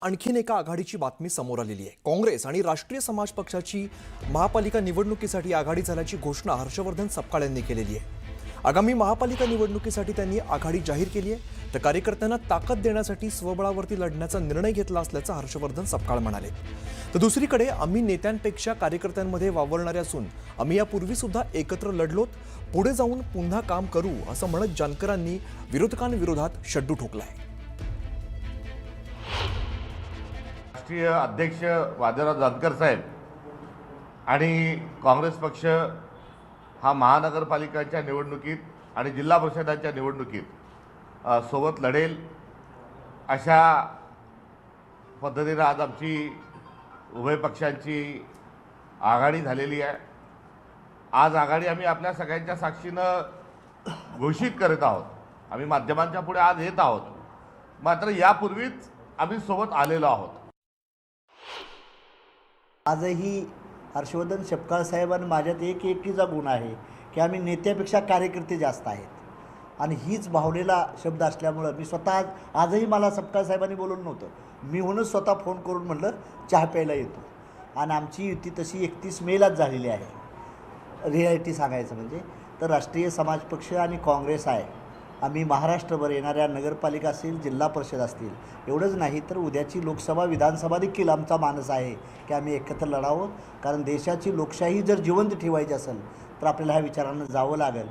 आणखीन एका आघाडीची बातमी समोर आलेली आहे। काँग्रेस आणि राष्ट्रीय समाज पक्षाची महापालिका निवडणुकीसाठी आघाडी झाल्याची घोषणा हर्षवर्धन सपकाळ यांनी केलेली आहे। आगामी महापालिका निवडणुकीसाठी त्यांनी आघाडी जाहीर केली आहे, तर कार्यकर्त्यांना ताकद देण्यासाठी स्वबळावरती लढण्याचा निर्णय घेतला असल्याचं हर्षवर्धन सपकाळ म्हणाले। तर दुसरीकडे आम्ही नेत्यांपेक्षा कार्यकर्त्यांमध्ये वावरणारे असून आम्ही यापूर्वी सुद्धा एकत्र लढलोत, पुढे जाऊन पुन्हा काम करू असं म्हणत जानकरांनी विरोधकांविरोधात शड्डू ठोकलाय। राष्ट्रीय अध्यक्ष वादळराव जानकर साहेब आणि काँग्रेस पक्ष हा महानगरपालिकांच्या निवडणुकीत आणि जिल्हा परिषदांच्या निवडणुकीत सोबत लढेल अशा पद्धतीने आज आमची उभय पक्षांची आघाडी झालेली आहे। आज आघाडी आम्ही आपल्या सगळ्यांच्या साक्षीनं घोषित करत आहोत। आम्ही माध्यमांच्या पुढे आज येत आहोत, मात्र यापूर्वीच आम्ही सोबत आलेलो आहोत। आजही हर्षवर्धन सपकाळ साहेब आणि माझ्यात एकीचा गुण आहे की आम्ही नेत्यापेक्षा कार्यकर्ते जास्त आहेत आणि हीच भावनेला शब्द असल्यामुळं मी स्वतः आजही मला सपकाळ साहेबांनी बोलवलं नव्हतं, मी म्हणून स्वतः फोन करून म्हटलं चहा प्यायला येतो आणि आमची युती तशी 31 मेलाच झालेली आहे। रिॲलिटी सांगायचं म्हणजे तर राष्ट्रीय समाज पक्ष आणि काँग्रेस आहे, आम्ही महाराष्ट्रभर येणाऱ्या नगरपालिका असतील, जिल्हा परिषद असतील, एवढंच नाही तर उद्याची लोकसभा विधानसभा देखील आमचा मानस आहे की आम्ही एकत्र लढावं। कारण देशाची लोकशाही जर जिवंत ठेवायची असेल तर आपल्याला ह्या विचारानं जावं लागेल।